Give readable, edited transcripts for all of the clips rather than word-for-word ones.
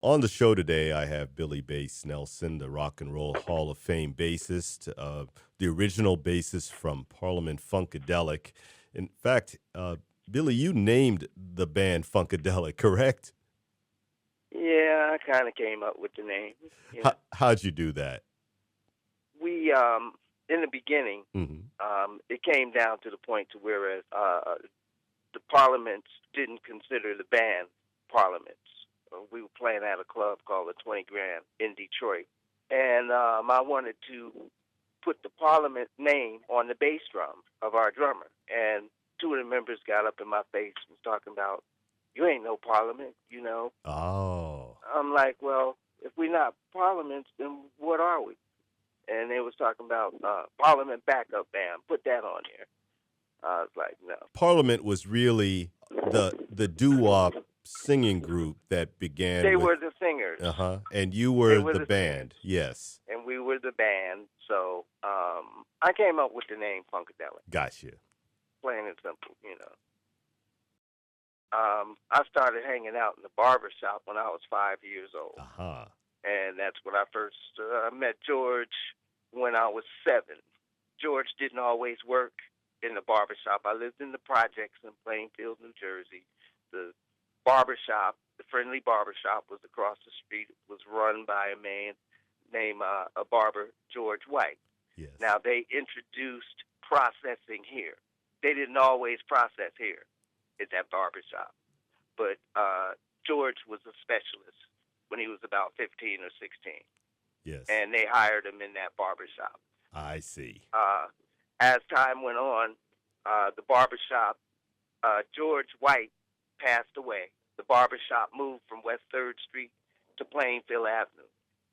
On the show today, I have Billy Bass Nelson, the Rock and Roll Hall of Fame bassist, the original bassist from Parliament Funkadelic. In fact, Billy, you named the band Funkadelic, correct? Yeah, I kind of came up with the name. You know, How'd you do that? we in the beginning, Hmm. it came down to the point to where the parliaments didn't consider the band parliaments. We were playing at a club called the 20 Grand in Detroit, and I wanted to put the parliament name on the bass drum of our drummer, and two of the members got up in my face and was talking about, "You ain't no parliament." Oh, I'm like, well, if we're not parliaments, then what are we? And they was talking about Parliament Backup Band. Put that on here. I was like, no. Parliament was really the doo-wop singing group that began They with were the singers. and you They were were the the singers, band. Yes, and we were the band. So I came up with the name Funkadelic, gotcha. plain and simple. I started hanging out in the barber shop when I was 5 years old, Uh-huh. and that's when I first met George when I was 7. George didn't always work in the barber shop. I lived in the projects in Plainfield, New Jersey. The barber shop, the friendly barber shop, was across the street. It was run by a man named a barber, George White. Yes. Now, they introduced processing here. They didn't always process here at that barber shop. But George was a specialist when he was about 15 or 16. Yes. And they hired him in that barber shop. I see. As time went on, the barber shop, George White passed away. The barber shop moved from West 3rd Street to Plainfield Avenue.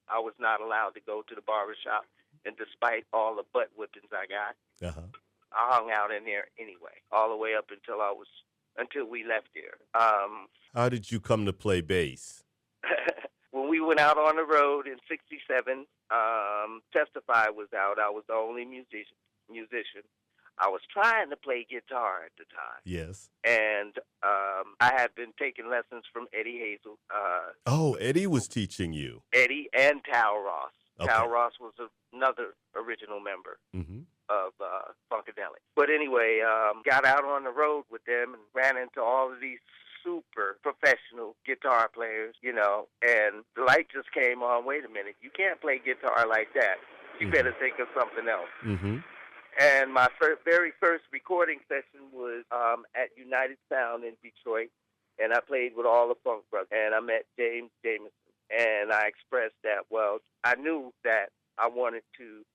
I was not allowed to go to the barber shop, and despite all the butt whippings I got, Uh-huh. I hung out in there anyway, all the way up until we left there. How did you come to play bass? When we went out on the road in '67, Testify was out. I was the only musician. I was trying to play guitar at the time, Yes. and I had been taking lessons from Eddie Hazel, Oh, Eddie was teaching you. Eddie and Tal Ross. Okay. Tal Ross was another original member Mm-hmm. of Funkadelic. But anyway, got out on the road with them and ran into all of these super professional guitar players, and the light just came on. Wait a minute, you can't play guitar like that. You better think of something else. Mm-hmm. And my very first recording session was at United Sound in Detroit, and I played with all the Funk Brothers, and I met James Jamerson, and I expressed that, well, I knew that I wanted to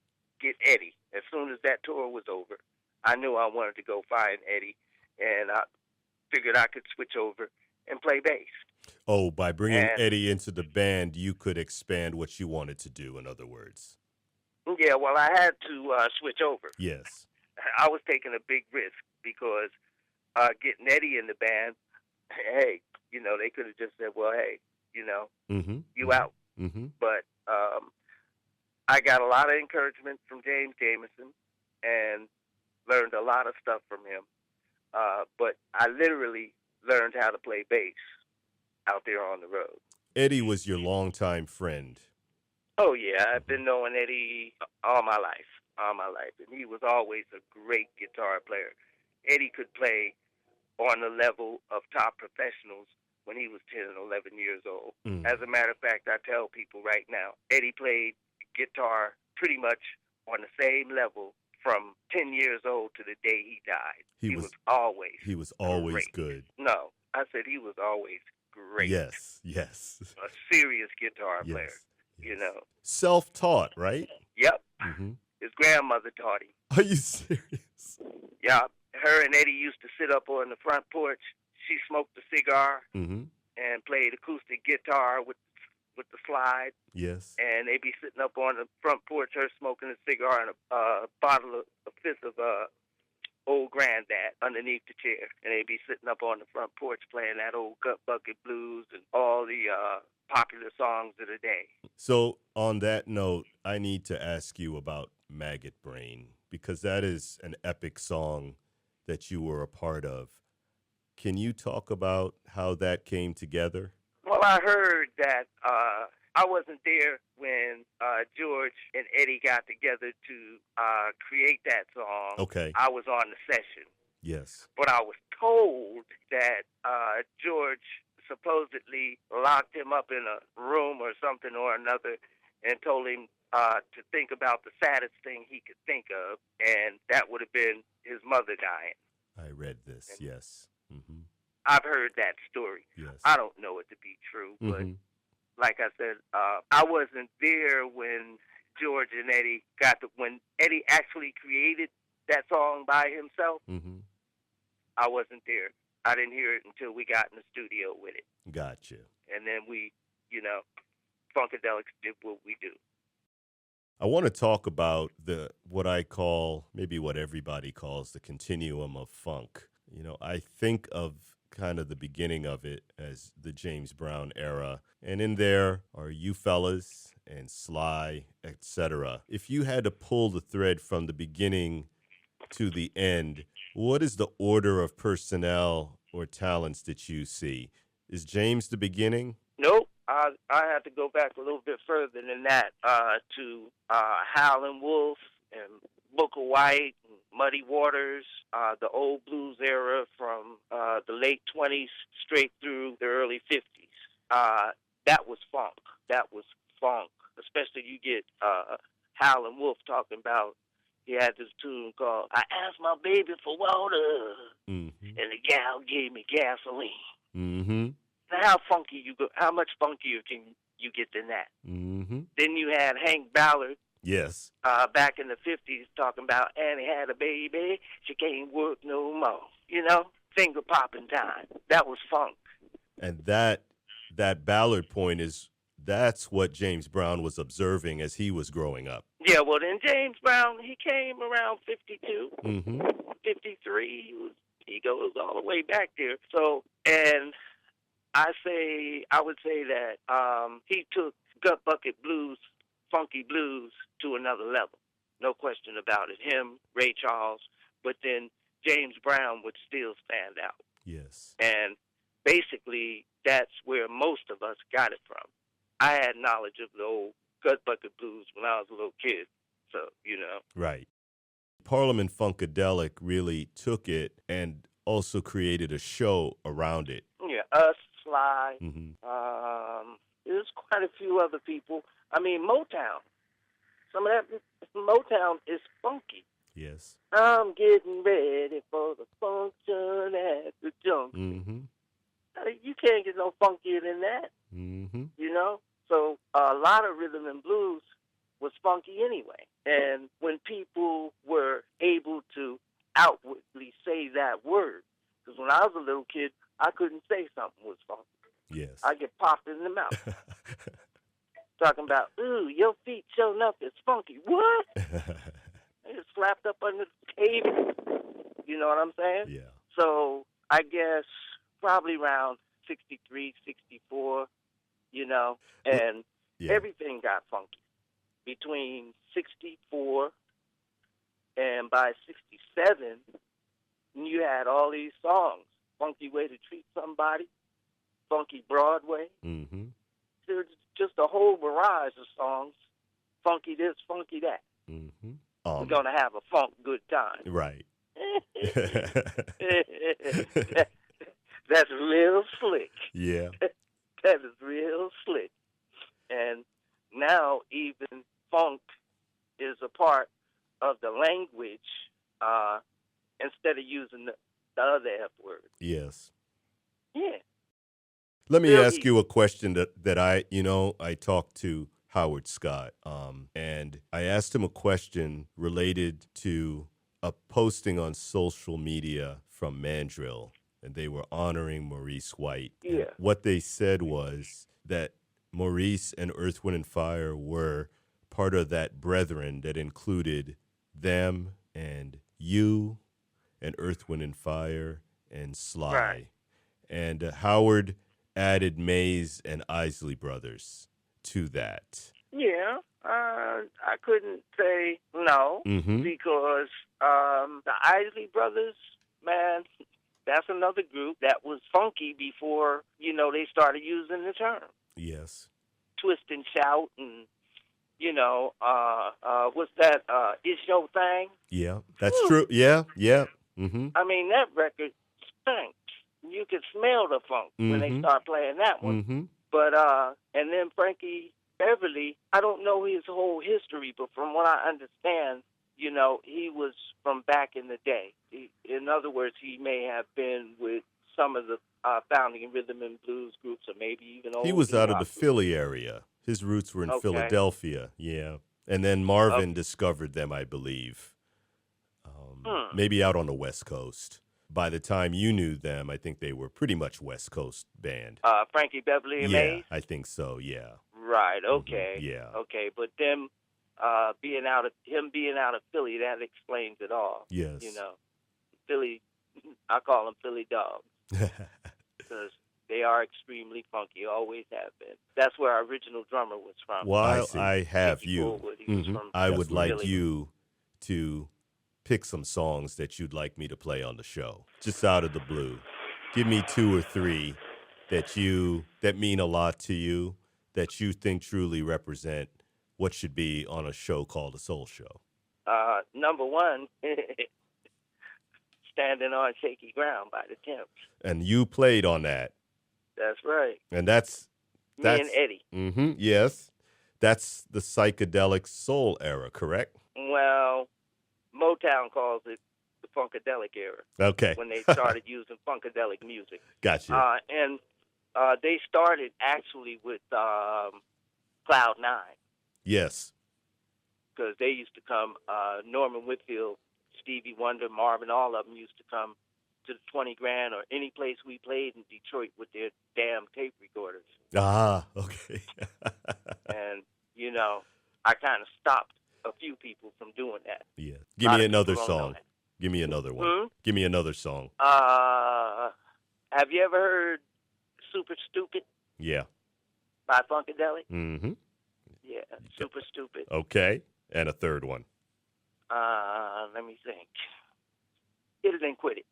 get Eddie. As soon as that tour was over, I knew I wanted to go find Eddie, and I figured I could switch over and play bass. Oh, by bringing And Eddie into the band, you could expand what you wanted to do, in other words. yeah, well, I had to switch over. Yes. I was taking a big risk because getting Eddie in the band, hey, they could have just said, well, hey, Mm-hmm. you out. Mm-hmm. But I got a lot of encouragement from James Jamerson and learned a lot of stuff from him. But I literally learned how to play bass out there on the road. Eddie was your longtime friend. Oh, yeah, I've been knowing Eddie all my life. And he was always a great guitar player. Eddie could play on the level of top professionals when he was 10 and 11 years old. Mm. As a matter of fact, I tell people right now, Eddie played guitar pretty much on the same level from 10 years old to the day he died. He was always great. Good. No, I said he was always great. Yes, yes. A serious guitar player, Yes. Self-taught, right? Yep. Mm-hmm. His grandmother taught him. Are you serious? Yeah. Her and Eddie used to sit up on the front porch. She smoked a cigar Mm-hmm. and played acoustic guitar with the slide. Yes. And they'd be sitting up on the front porch, her smoking a cigar and a fifth of old granddad underneath the chair. And they'd be sitting up on the front porch playing that old Gut Bucket Blues and all the popular songs of the day. So on that note, I need to ask you about Maggot Brain, because that is an epic song that you were a part of. Can you talk about how that came together? Well, I heard that I wasn't there when George and Eddie got together to create that song. Okay. I was on the session. Yes. But I was told that George supposedly locked him up in a room or something or another and told him to think about the saddest thing he could think of, and that would have been his mother dying. I read this, And yes. I've heard that story. Yes. I don't know it to be true, but like I said, I wasn't there when George and Eddie when Eddie actually created that song by himself. I wasn't there. I didn't hear it until we got in the studio with it. Gotcha. And then we, Funkadelics did what we do. I want to talk about what I call, maybe what everybody calls, the continuum of funk. I think of kind of the beginning of it as the James Brown era. And in there are You Fellas and Sly, etc. If you had to pull the thread from the beginning to the end, what is the order of personnel or talents that you see? Is James the beginning? Nope. I have to go back a little bit further than that to Howlin' Wolf and Booker White, and Muddy Waters, the old blues era from the late 20s straight through the early 50s. That was funk. That was funk. Especially you get Howlin' Wolf talking about, he had this tune called I Asked My Baby for Water, and the gal gave me gasoline. Now how much funkier can you get than that? Then you had Hank Ballard. Yes. Back in the 50s talking about Annie had a baby, she can't work no more. Finger popping time. That was funk. And that Ballard point that's what James Brown was observing as he was growing up. Yeah, well then James Brown, he came around 52, 53. He goes all the way back there. So, and I would say that he took Gut Bucket Blues, funky blues, to another level. No question about it. Him, Ray Charles, but then James Brown would still stand out. Yes. And basically, that's where most of us got it from. I had knowledge of the old Gut Bucket Blues when I was a little kid, so, Right. Parliament Funkadelic really took it and also created a show around it. Yeah, us, Sly. There's quite a few other people. I mean, Motown. Some of that Motown is funky. Yes. I'm getting ready for the function at the junction. You can't get no funkier than that. So a lot of rhythm and blues was funky anyway. And when people were able to outwardly say that word, because when I was a little kid, I couldn't say something was funky. Yes. I get popped in the mouth. Talking about, ooh, your feet showing up, it's funky. What? It's slapped up under the table. You know what I'm saying? Yeah. So I guess probably around 63, 64, and everything got funky. Between 64 and by 67, you had all these songs. Funky Way to Treat Somebody, Funky Broadway. There's just a whole barrage of songs. Funky this, funky that. We're going to have a funk good time. Right. That's real slick. Yeah. That is real slick. And now even funk is a part of the language instead of using the other F word. Yes. Yeah. Let me ask you a question that I talked to Howard Scott, and I asked him a question related to a posting on social media from Mandrill, and they were honoring Maurice White. Yeah. And what they said was that Maurice and Earth, Wind, and Fire were part of that brethren that included them and you and Earth, Wind, and Fire and Sly. Right. And Howard added Mays and Isley Brothers to that. Yeah. I couldn't say no because the Isley Brothers, man, That's another group that was funky before, they started using the term. Yes. Twist and Shout and, what's that, It's Your Thing? Yeah, that's Whew. true. Yeah, yeah. Mm-hmm. I mean, that record stinks. You could smell the funk when they start playing that one. Mm-hmm. But, and then Frankie Beverly, I don't know his whole history, but from what I understand, he was from back in the day. In other words, he may have been with some of the founding rhythm and blues groups, or maybe even old. He was out of the groups. Philly area. His roots were in Philadelphia. Yeah, and then Marvin discovered them, I believe. Maybe out on the West Coast. By the time you knew them, I think they were pretty much West Coast band. Frankie Beverly and Yeah, Mays? I think so. Yeah. Right. Okay. Yeah. Okay, but them being out of Philly, that explains it all. Yes. Philly, I call them Philly dogs because they are extremely funky. Always have been. That's where our original drummer was from. While I have Mickey you, Fullwood, he was from I would like Philly. you to pick some songs that you'd like me to play on the show, just out of the blue. Give me 2 or 3 that mean a lot to you, that you think truly represent what should be on a show called a Soul Show. Number one, Standing on Shaky Ground by the Temps. And you played on that. That's right. And that's Me and Eddie. Yes. That's the psychedelic soul era, correct? Well, Motown calls it the Funkadelic era. Okay. When they started using Funkadelic music. Gotcha. And they started actually with Cloud 9. Yes. Because they used to come, Norman Whitfield, Stevie Wonder, Marvin, all of them used to come to the 20 Grand or any place we played in Detroit with their damn tape recorders. Ah, okay. And, I kind of stopped a few people from doing that. Yeah. Give me another song. Give me another one. Give me another song. Have you ever heard Super Stupid? Yeah. By Funkadelic? Mm-hmm. Yeah, Super Stupid. Okay. And a third one. Let me think. Hit It and Quit It.